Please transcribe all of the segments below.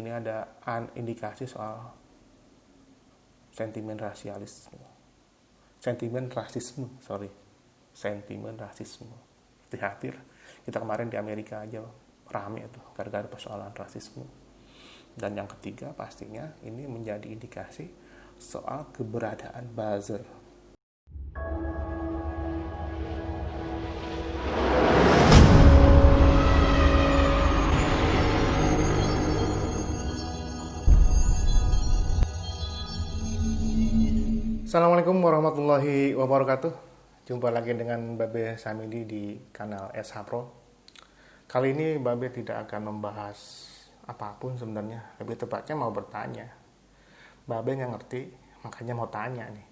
Ini ada indikasi soal sentimen rasialisme. Sentimen rasisme. Hati-hati lah. Kita kemarin di Amerika aja rame tuh gara-gara persoalan rasisme. Dan yang ketiga pastinya ini menjadi indikasi soal keberadaan buzzer. Assalamualaikum warahmatullahi wabarakatuh. Jumpa lagi dengan Babe Samidi di kanal SH Pro. Kali ini Babe tidak akan membahas apapun sebenarnya. Lebih tepatnya mau bertanya. Babe nggak ngerti, makanya mau tanya nih.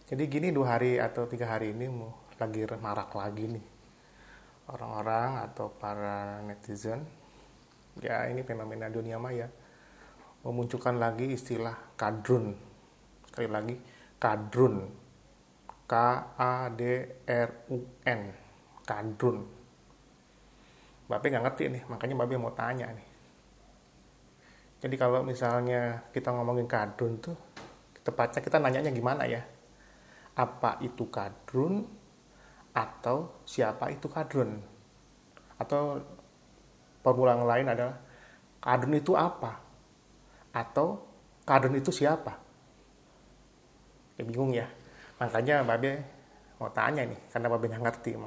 Jadi gini 2 hari atau 3 hari ini lagi marak lagi nih. Orang-orang atau para netizen, ya ini fenomena dunia maya, memunculkan lagi istilah kadrun. Sekali lagi, kadrun, Kadrun, kadrun. Babe nggak ngerti nih, makanya Babe mau tanya nih. Jadi kalau misalnya kita ngomongin kadrun tuh, tepatnya kita nanyanya gimana ya? Apa itu kadrun atau siapa itu kadrun? Atau formula yang lain adalah kadrun itu apa? Atau kadrun itu siapa? Ya bingung ya. Makanya Babe mau tanya nih, karena Babe nggak ngerti.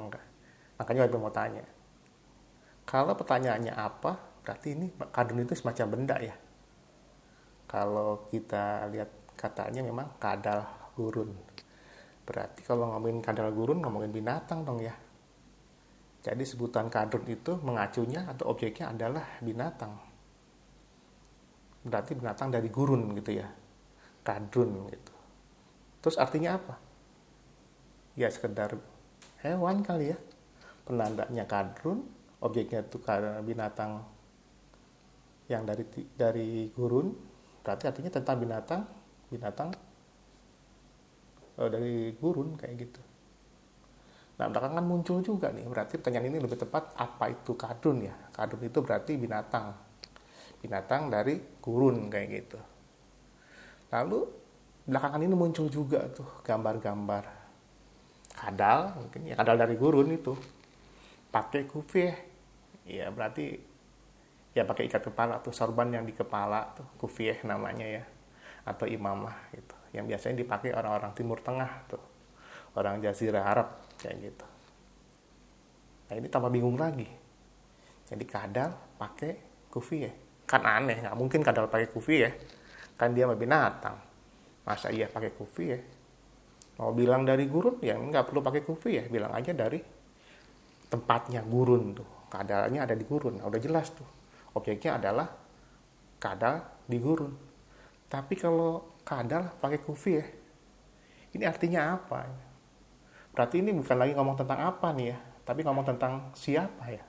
Makanya Babe mau tanya. Kalau pertanyaannya apa, berarti ini kadrun itu semacam benda ya. Kalau kita lihat katanya memang kadal gurun. Berarti kalau ngomongin kadal gurun, ngomongin binatang dong ya. Jadi sebutan kadrun itu mengacunya atau objeknya adalah binatang. Berarti binatang dari gurun gitu ya. Kadrun gitu. Terus artinya apa? Ya sekedar hewan kali ya. Penandanya kadrun, objeknya itu binatang yang dari gurun, berarti artinya tentang binatang dari gurun kayak gitu. Nah belakangan muncul juga nih, berarti pertanyaan ini lebih tepat, apa itu kadrun ya? Kadrun itu berarti binatang dari gurun kayak gitu. Lalu belakangan ini muncul juga tuh gambar-gambar kadal, mungkin ya kadal dari gurun itu pakai kufiah, ya berarti ya pakai ikat kepala tuh, sorban yang di kepala tuh kufiah namanya ya, atau imamah gitu, yang biasanya dipakai orang-orang Timur Tengah tuh, orang Jazirah Arab kayak gitu. Nah ini tambah bingung lagi, jadi kadal pakai kufiah kan aneh, nggak mungkin kadal pakai kufiah, kan dia mah binatang, masa iya pakai kufiah? Mau bilang dari gurun ya nggak perlu pakai kufiah, bilang aja dari tempatnya gurun tuh, kadalnya ada di gurun. Nah, udah jelas tuh, objeknya adalah kadal di gurun. Tapi kalau kadal pakai kufiah, ini artinya apa? Berarti ini bukan lagi ngomong tentang apa nih ya, tapi ngomong tentang siapa ya.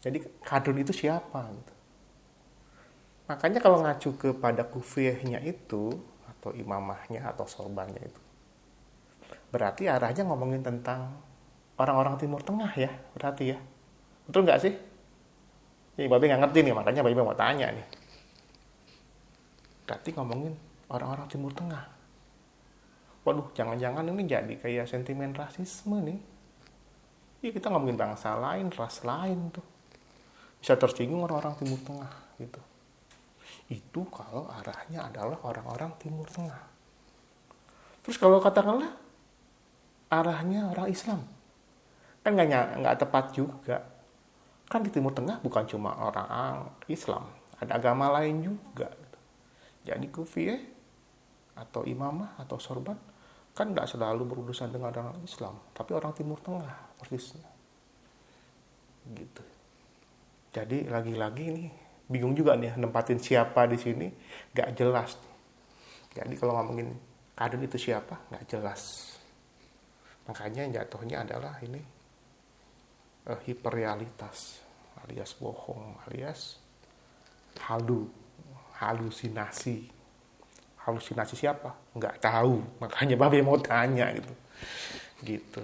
Jadi kadrun itu siapa gitu. Makanya kalau ngacu kepada kufiahnya itu, atau imamahnya atau sorbannya itu, berarti arahnya ngomongin tentang orang-orang Timur Tengah ya, berarti ya. Betul nggak sih? Ini Babe nggak ngerti nih, makanya Babe mau tanya nih. Berarti ngomongin orang-orang Timur Tengah. Waduh, jangan-jangan ini jadi kayak sentimen rasisme nih. Iya, kita ngomongin bangsa lain, ras lain tuh. Bisa tersinggung orang-orang Timur Tengah gitu. Itu kalau arahnya adalah orang-orang Timur Tengah. Terus kalau katakanlah arahnya orang Islam, kan nggak tepat juga. Kan di Timur Tengah bukan cuma orang Islam, ada agama lain juga. Jadi kufiah atau imamah atau sorban kan nggak selalu berurusan dengan orang Islam, tapi orang Timur Tengah persisnya. Gitu. Jadi lagi-lagi nih bingung juga nih nempatin siapa di sini, nggak jelas. Jadi kalau ngomongin kadrun itu siapa, nggak jelas. Makanya jatuhnya adalah ini hiperrealitas alias bohong alias halusinasi siapa nggak tahu, makanya Babe mau tanya gitu.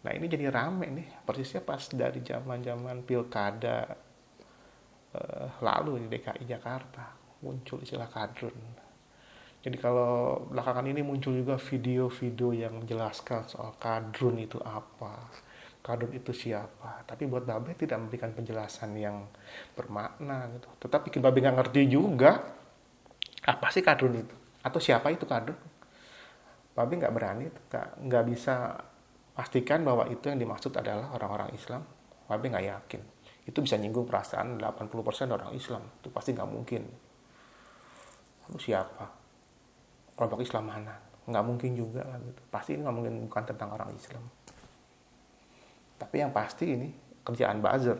Nah ini jadi rame nih persisnya pas dari zaman pilkada lalu di DKI Jakarta muncul istilah kadrun. Jadi kalau belakangan ini muncul juga video-video yang menjelaskan soal kadrun itu apa, kadrun itu siapa. Tapi buat Babe tidak memberikan penjelasan yang bermakna gitu. Tetap bikin Babe nggak ngerti juga apa sih kadrun itu atau siapa itu kadrun. Babe nggak berani, nggak bisa pastikan bahwa itu yang dimaksud adalah orang-orang Islam. Babe nggak yakin. Itu bisa nyinggung perasaan 80% orang Islam. Itu pasti nggak mungkin. Lalu siapa? Kelompok Islam mana? Nggak mungkin juga lah gitu. Pasti ini nggak mungkin bukan tentang orang Islam. Tapi yang pasti ini kerjaan buzzer.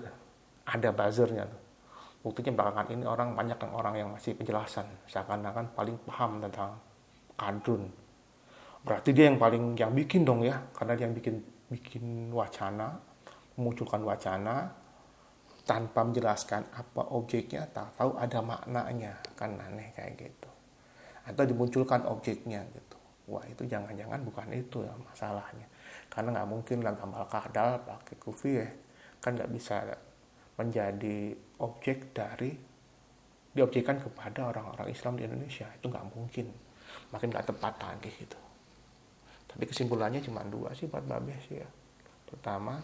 Ada buzzernya tuh. Buktinya belakangan ini banyak orang yang masih penjelasan. Seakan-akan paling paham tentang kadrun. Berarti dia yang bikin dong ya. Karena dia yang bikin wacana, memunculkan wacana, tanpa menjelaskan apa objeknya, tak tahu ada maknanya. Kan aneh kayak gitu. Atau dimunculkan objeknya gitu. Wah itu jangan-jangan bukan itu ya masalahnya. Karena nggak mungkin lah tambal kadal pakai kufiyah. Kan nggak bisa menjadi objek diobjekkan kepada orang-orang Islam di Indonesia. Itu nggak mungkin. Makin nggak tepat lagi gitu. Tapi kesimpulannya cuma 2 sih buat Babe sih ya. Pertama,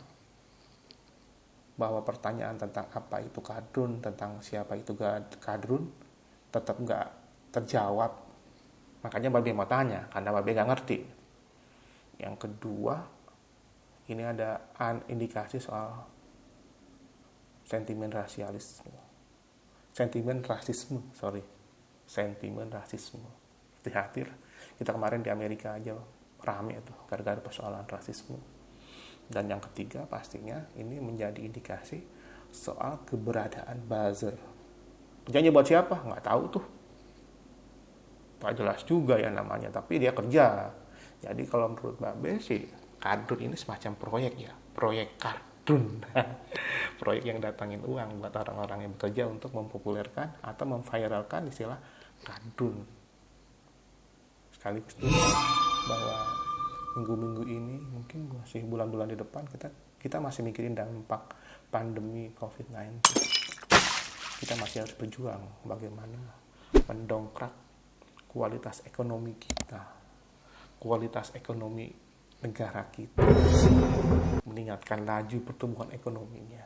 bahwa pertanyaan tentang apa itu kadrun, tentang siapa itu kadrun, tetap nggak terjawab. Makanya Babe mau tanya, karena Babe gak ngerti. Yang kedua, ini ada indikasi soal sentimen rasisme. Sentimen rasisme. Hati-hati lah. Kita kemarin di Amerika aja rame tuh, gara-gara persoalan rasisme. Dan yang ketiga pastinya ini menjadi indikasi soal keberadaan buzzer. Kerjanya buat siapa? Nggak tahu tuh. Gak jelas juga ya namanya, tapi dia kerja. Jadi kalau menurut Babe sih, kadrun ini semacam proyek ya, proyek kadrun. Proyek yang datangin uang buat orang-orang yang bekerja untuk mempopulerkan atau memviralkan istilah kadrun. Sekaligus juga bahwa minggu-minggu ini, mungkin masih bulan-bulan di depan, kita masih mikirin dampak pandemi COVID-19. Kita masih harus berjuang bagaimana mendongkrak kualitas ekonomi kita, kualitas ekonomi negara kita, meningkatkan laju pertumbuhan ekonominya.